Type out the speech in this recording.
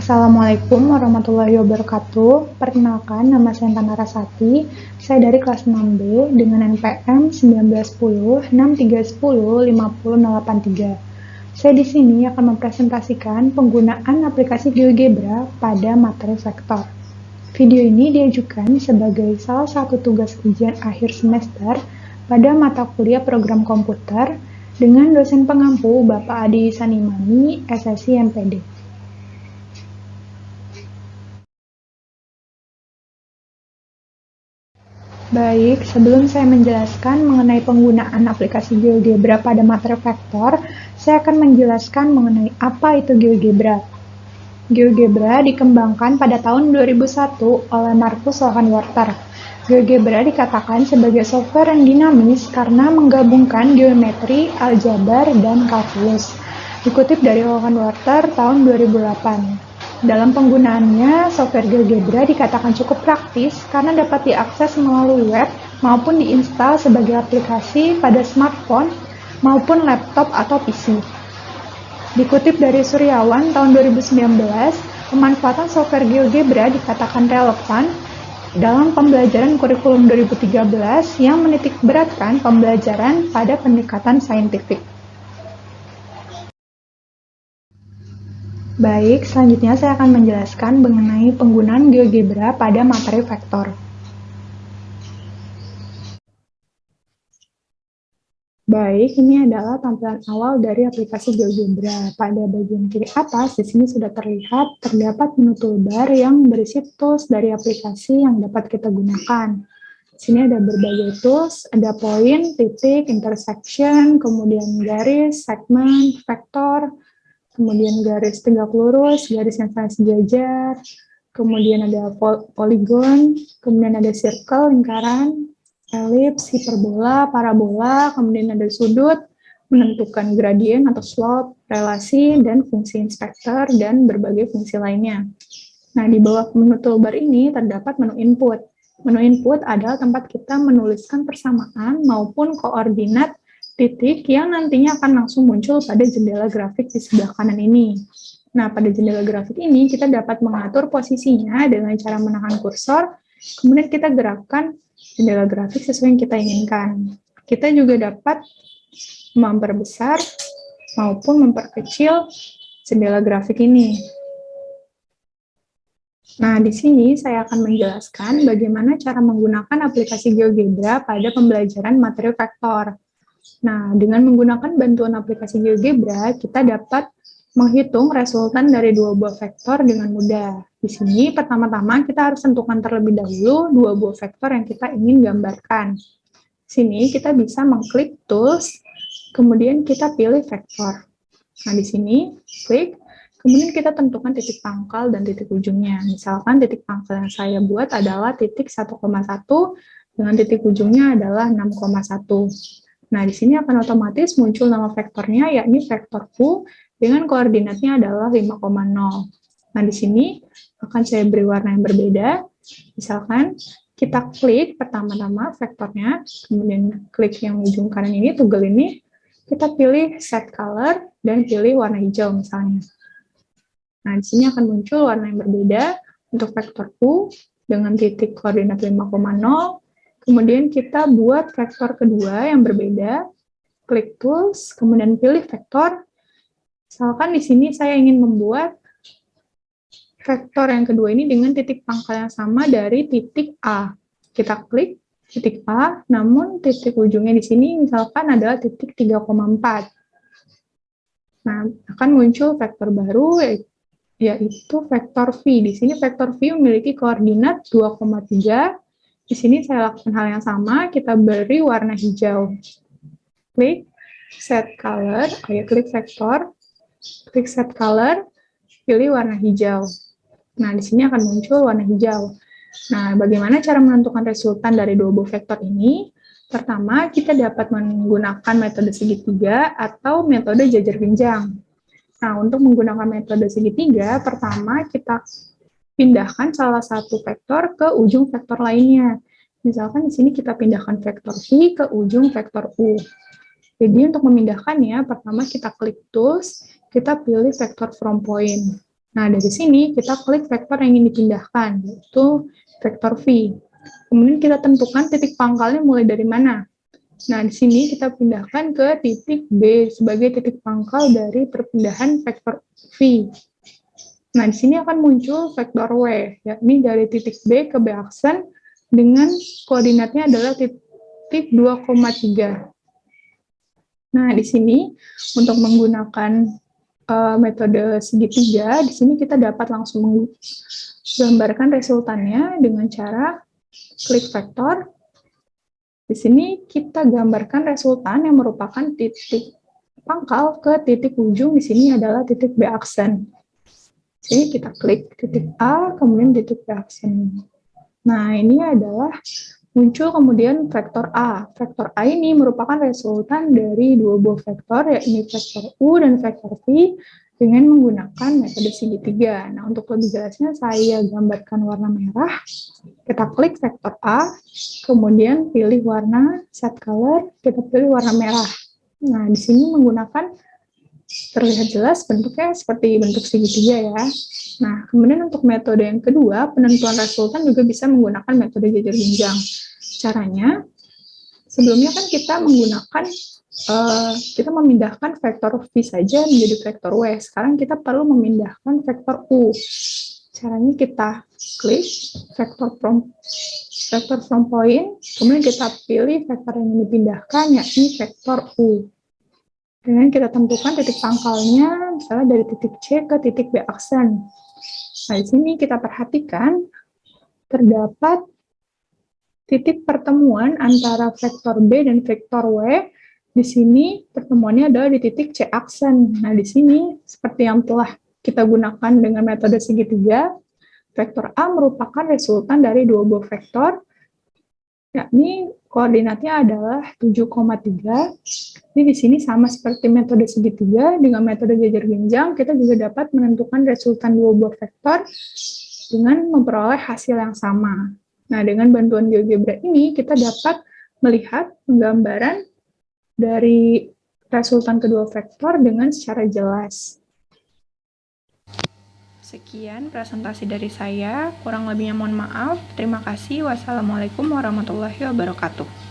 Assalamualaikum warahmatullahi wabarakatuh. Perkenalkan, nama saya Intan Narasati. Saya dari kelas 6B dengan NPM 191063105083. Saya di sini akan mempresentasikan penggunaan aplikasi GeoGebra pada materi vektor. Video ini diajukan sebagai salah satu tugas ujian akhir semester pada mata kuliah program komputer dengan dosen pengampu Bapak Adi Sanimani, SSI MPD. Baik, sebelum saya menjelaskan mengenai penggunaan aplikasi GeoGebra pada materi vektor, saya akan menjelaskan mengenai apa itu GeoGebra. GeoGebra dikembangkan pada tahun 2001 oleh Marcus Lohanwarter. GeoGebra dikatakan sebagai software yang dinamis karena menggabungkan geometri, aljabar, dan kalkulus. Dikutip dari Lohanwarter tahun 2008. Dalam penggunaannya, software GeoGebra dikatakan cukup praktis karena dapat diakses melalui web maupun diinstal sebagai aplikasi pada smartphone maupun laptop atau PC. Dikutip dari Suryawan tahun 2019, pemanfaatan software GeoGebra dikatakan relevan dalam pembelajaran kurikulum 2013 yang menitikberatkan pembelajaran pada pendekatan saintifik. Baik, selanjutnya saya akan menjelaskan mengenai penggunaan GeoGebra pada materi vektor. Baik, ini adalah tampilan awal dari aplikasi GeoGebra. Pada bagian kiri atas, di sini sudah terdapat menu toolbar yang berisi tools dari aplikasi yang dapat kita gunakan. Di sini ada berbagai tools, ada point, titik, intersection, kemudian garis, segmen, vektor, kemudian garis tegak lurus, garis yang saling sejajar, kemudian ada polygon, kemudian ada circle, lingkaran, elips, hiperbola, parabola, kemudian ada sudut, menentukan gradien atau slope, relasi, dan fungsi inspektor, dan berbagai fungsi lainnya. Nah, di bawah menu toolbar ini terdapat menu input. Menu input adalah tempat kita menuliskan persamaan maupun koordinat titik yang nantinya akan langsung muncul pada jendela grafik di sebelah kanan ini. Nah, pada jendela grafik ini kita dapat mengatur posisinya dengan cara menekan kursor, kemudian kita gerakkan jendela grafik sesuai yang kita inginkan. Kita juga dapat memperbesar maupun memperkecil jendela grafik ini. Nah, di sini saya akan menjelaskan bagaimana cara menggunakan aplikasi GeoGebra pada pembelajaran materi vektor. Nah, dengan menggunakan bantuan aplikasi GeoGebra, kita dapat menghitung resultan dari dua buah vektor dengan mudah. Di sini, pertama-tama kita harus tentukan terlebih dahulu dua buah vektor yang kita ingin gambarkan. Di sini, kita bisa mengklik Tools, kemudian kita pilih vektor. Nah, di sini, klik, kemudian kita tentukan titik pangkal dan titik ujungnya. Misalkan titik pangkal yang saya buat adalah titik 1,1, dengan titik ujungnya adalah 6,1. Nah, di sini akan otomatis muncul nama vektornya, yakni vektor Q, dengan koordinatnya adalah 5,0. Nah, di sini akan saya beri warna yang berbeda. Misalkan, kita klik pertama-tama vektornya, kemudian klik yang ujung kanan ini, toggle ini, kita pilih set color, dan pilih warna hijau misalnya. Nah, di sini akan muncul warna yang berbeda untuk vektor Q, dengan titik koordinat 5,0, kemudian kita buat vektor kedua yang berbeda, klik tools, kemudian pilih vektor. Misalkan di sini saya ingin membuat vektor yang kedua ini dengan titik pangkal yang sama dari titik A. Kita klik titik A, namun titik ujungnya di sini misalkan adalah titik 3,4. Nah, akan muncul vektor baru, yaitu vektor V. Di sini vektor V memiliki koordinat 2,3. Di sini saya lakukan hal yang sama, kita beri warna hijau. Klik set color, klik vektor, klik set color, pilih warna hijau. Nah, di sini akan muncul warna hijau. Nah, bagaimana cara menentukan resultan dari dua buah vektor ini? Pertama, kita dapat menggunakan metode segitiga atau metode jajar jenjang. Nah, untuk menggunakan metode segitiga, pertama kita pindahkan salah satu vektor ke ujung vektor lainnya. Misalkan di sini kita pindahkan vektor V ke ujung vektor U. Jadi untuk memindahkannya, pertama kita klik Tools, kita pilih vektor from point. Nah, dari sini kita klik vektor yang ingin dipindahkan, yaitu vektor V. Kemudian kita tentukan titik pangkalnya mulai dari mana. Nah, di sini kita pindahkan ke titik B sebagai titik pangkal dari perpindahan vektor V. Nah, di sini akan muncul vektor W, yakni dari titik B ke B aksen dengan koordinatnya adalah titik 2,3. Nah, di sini untuk menggunakan metode segitiga, di sini kita dapat langsung menggambarkan resultannya dengan cara klik vektor. Di sini kita gambarkan resultan yang merupakan titik pangkal ke titik ujung, di sini adalah titik B aksen. Jadi kita klik titik A, kemudian titik B aksen. Nah, ini adalah muncul kemudian vektor A. Vektor A ini merupakan resultan dari dua buah vektor, yakni vektor U dan vektor V, dengan menggunakan metode segitiga. Nah, untuk lebih jelasnya saya gambarkan warna merah. Kita klik vektor A, kemudian pilih warna set color, kita pilih warna merah. Nah, di sini menggunakan terlihat jelas bentuknya seperti bentuk segitiga ya. Nah, kemudian untuk metode yang kedua, penentuan resultan juga bisa menggunakan metode jajar jenjang. Caranya, sebelumnya kan kita menggunakan, kita memindahkan vektor V saja menjadi vektor W. Sekarang kita perlu memindahkan vektor U. Caranya kita klik vektor from point, kemudian kita pilih vektor yang ingin dipindahkan, yakni vektor U. Dengan kita tentukan titik pangkalnya, misalnya dari titik C ke titik B aksen. Nah, di sini kita perhatikan terdapat titik pertemuan antara vektor B dan vektor W. Di sini pertemuannya adalah di titik C aksen. Nah, di sini seperti yang telah kita gunakan dengan metode segitiga, vektor A merupakan resultan dari dua buah vektor, yakni koordinatnya adalah 7,3. Ini di sini sama seperti metode segitiga, dengan metode jajar jenjang kita juga dapat menentukan resultan dua buah vektor dengan memperoleh hasil yang sama. Nah, dengan bantuan GeoGebra ini kita dapat melihat penggambaran dari resultan kedua vektor dengan secara jelas. Sekian presentasi dari saya, kurang lebihnya mohon maaf. Terima kasih. Wassalamualaikum warahmatullahi wabarakatuh.